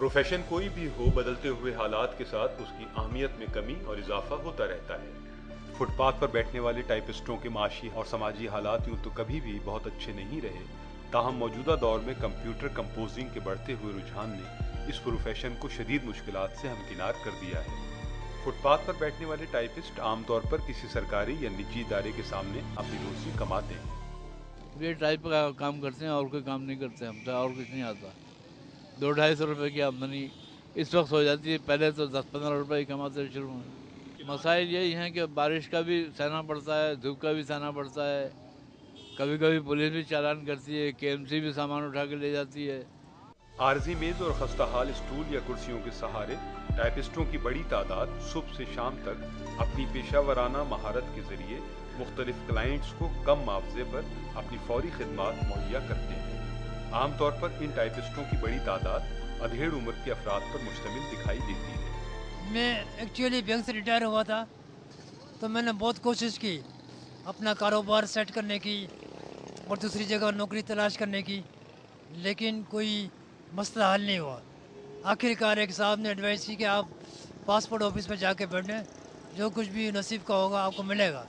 Profession कोई भी हो, बदलते हुए हालात के साथ उसकी अहमियत में कमी और इजाफा होता रहता है। फुटपाथ पर बैठने वाले टाइपिस्टों के माशी और समाजी हालात यूं तो कभी भी बहुत अच्छे नहीं रहे, ताहम मौजूदा दौर में कंप्यूटर कंपोजिंग के बढ़ते हुए रुझान ने इस प्रोफेशन को शदीद मुश्किलात से हमकिनार कर दिया है। फुटपाथ पर बैठने वाले टाइपिस्ट आमतौर पर किसी सरकारी या निजी इदारे के सामने अपनी रोजी कमाते हैं। ये टाइप का काम करते हैं और कोई काम नहीं करते, हमसे और कुछ नहीं आता। 200-250 रुपये की आमदनी इस वक्त हो जाती है, पहले तो 10-15 रुपये ही कमाते शुरू में। मसाइल यही हैं कि बारिश का भी सहना पड़ता है, धूप का भी सहना पड़ता है, कभी कभी पुलिस भी चालान करती है, केएमसी भी सामान उठा के ले जाती है। आरजी मेज और खस्ताहाल स्टूल या कुर्सियों के सहारे टाइपिस्टों की बड़ी तादाद सुबह से शाम तक अपनी पेशावराना महारत के जरिए मुख्तलिफ क्लाइंट्स को कम मुआवजे पर अपनी फौरी खिदमात मुहैया करते हैं। आमतौर पर इन टाइपिस्टों की बड़ी तादाद अधेड़ उम्र के अफराद पर मुश्तमिल दिखाई देती है। मैं एक्चुअली बैंक से रिटायर हुआ था, तो मैंने बहुत कोशिश की अपना कारोबार सेट करने की और दूसरी जगह नौकरी तलाश करने की, लेकिन कोई मसला हल नहीं हुआ। आखिरकार एक साहब ने एडवाइस की कि आप पासपोर्ट ऑफिस में जाके बैठें, जो कुछ भी नसीब का होगा आपको मिलेगा।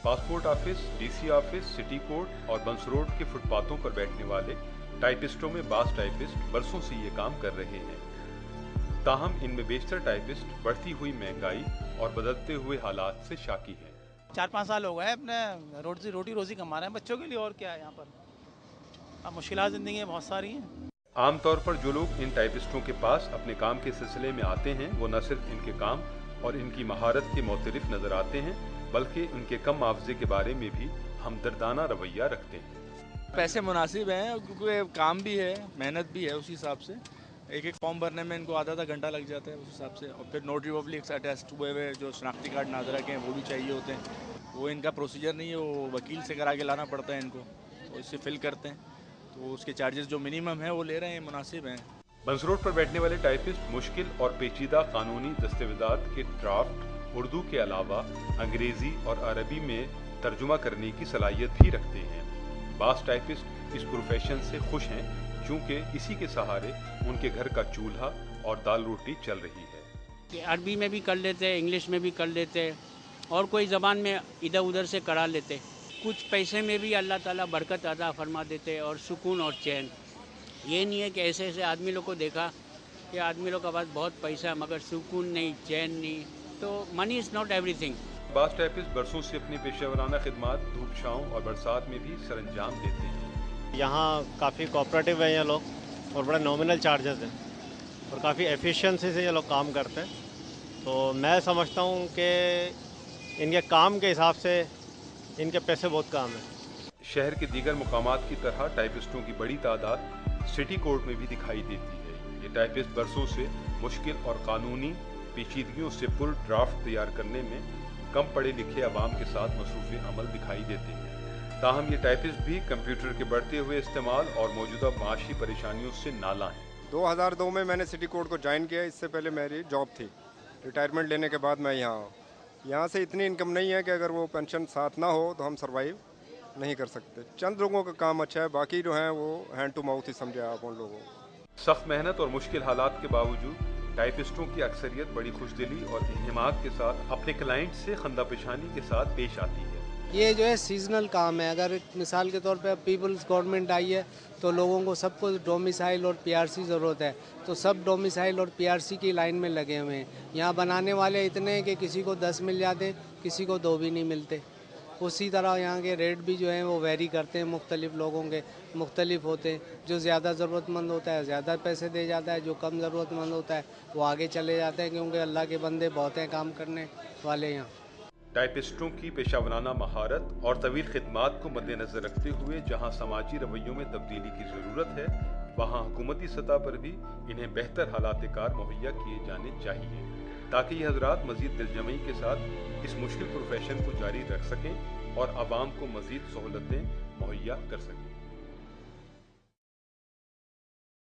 Passport office, DC office, city court और बंस रोड के फुटपाथों पर बैठने वाले टाइपिस्टों में बास टाइपिस्ट बरसों से ये काम कर रहे हैं। ताहम इनमें बेशतर टाइपिस्ट बढ़ती हुई महंगाई और बदलते हुए हालात से शाकी हैं। 4-5 साल हो गए अपने रोटी रोजी कमा रहे हैं बच्चों के लिए, और क्या है यहाँ पर। अब मुश्किलात ज़िंदगी में बहुत सारी हैं। आमतौर पर जो लोग इन टाइपिस्टों के पास अपने काम के सिलसिले में आते हैं, वो न सिर्फ इनके काम और इनकी महारत के मोतरिफ नजर आते हैं, बल्कि उनके कम मुआवजे के बारे में भी हमदर्दाना रवैया रखते हैं। पैसे मुनासिब हैं क्योंकि काम भी है, मेहनत भी है, उस हिसाब से एक एक फॉर्म भरने में इनको आधा घंटा लग जाता है उस हिसाब से। और फिर नोटरी पब्लिक अटेस्ट हुए हुए जो शनाख्ती कार्ड नाजरा के हैं वो भी चाहिए होते हैं। वो इनका प्रोसीजर नहीं है, वो वकील से करा के लाना पड़ता है इनको, तो इससे फिल करते हैं, तो उसके चार्जेस जो मिनिमम है वो ले रहे हैं, मुनासिब हैं। बंस रोड पर बैठने वाले टाइपिस्ट मुश्किल और पेचीदा कानूनी दस्तावेजात के ड्राफ्ट उर्दू के अलावा अंग्रेजी और अरबी में तर्जुमा करने की सलाहियत भी रखते हैं। बास टाइपिस्ट इस प्रोफेशन से खुश हैं क्योंकि इसी के सहारे उनके घर का चूल्हा और दाल रोटी चल रही है। अरबी में भी कर लेते, इंग्लिश में भी कर लेते और कोई ज़बान में इधर उधर से करा लेते। कुछ पैसे में भी अल्लाह ताला बरकत अता फरमा देते और सुकून और चैन। ये नहीं है कि ऐसे ऐसे आदमी लोग को देखा कि आदमी लोग के पास बहुत पैसा है मगर सुकून नहीं, चैन नहीं। तो मनी इज़ नॉट एवरीथिंग। बास टाइपिस्ट बरसों से अपनी पेशेवराना खिदमात धूप छाँव और बरसात में भी सरंजाम देते हैं। यहाँ काफ़ी कोऑपरेटिव हैं ये लोग और बड़ा नॉमिनल चार्जेस हैं और काफ़ी एफिशिएंसी से ये लोग काम करते हैं। तो मैं समझता हूँ कि इनके काम के हिसाब से इनके पैसे बहुत कम हैं। शहर के दीगर मुकामात की तरह टाइपिस्टों की बड़ी तादाद सिटी कोर्ट में भी दिखाई देती है। ये टाइपिस्ट बरसों से मुश्किल और कानूनी पेचीदगियों से पुर ड्राफ्ट तैयार करने में कम पढ़े लिखे अवाम के साथ मसरूफ़ अमल दिखाई देते हैं। ताहम ये टाइपिस्ट भी कंप्यूटर के बढ़ते हुए इस्तेमाल और मौजूदा माशी परेशानियों से नाला हैं। 2002 में मैंने सिटी कोर्ट को ज्वाइन किया। इससे पहले मेरी जॉब थी। रिटायरमेंट लेने के बाद मैं यहाँ से इतनी इनकम नहीं है कि अगर वो पेंशन साथ ना हो तो हम सर्वाइव नहीं कर सकते। चंद लोगों का काम अच्छा है, बाकी जो हैं वो हैंड टू माउथ ही समझे आप उन लोगों को। सख्त मेहनत और मुश्किल हालात के बावजूद टाइपिस्टों की अक्सरियत बड़ी खुशदिली और हिम्मत के साथ अपने क्लाइंट से खंदा पेशानी के साथ पेश आती है। ये जो है सीजनल काम है। अगर मिसाल के तौर पे पीपल्स गवर्नमेंट आई है तो लोगों को सबको डोमिसाइल और पीआरसी ज़रूरत है, तो सब डोमिसाइल और पीआरसी की लाइन में लगे हुए हैं। यहाँ बनाने वाले इतने हैं कि किसी को 10 मिल जाते, किसी को 2 भी नहीं मिलते। उसी तरह यहाँ के रेट भी जो हैं वो वेरी करते हैं, मुख्तलिफ लोगों के मुख्तलिफ होते हैं। जो ज़्यादा ज़रूरतमंद होता है ज़्यादा पैसे दे जाता है, जो कम ज़रूरतमंद होता है वो आगे चले जाते हैं, क्योंकि अल्लाह के बंदे बहुत हैं काम करने वाले यहाँ। टाइपिस्टों की पेशावराना महारत और तवील खिदमात को मद्देनजर रखते हुए जहाँ समाजी रवैयों में तब्दीली की ज़रूरत है, वहाँ हुकूमती सतह पर भी इन्हें बेहतर हालात कार मुहैया किए जाने चाहिए, ताकि ये हजरात मज़ीद दिलजमई के साथ इस मुश्किल प्रोफेशन को जारी रख सकें और आवाम को मज़ीद सहूलतें मुहैया कर सकें।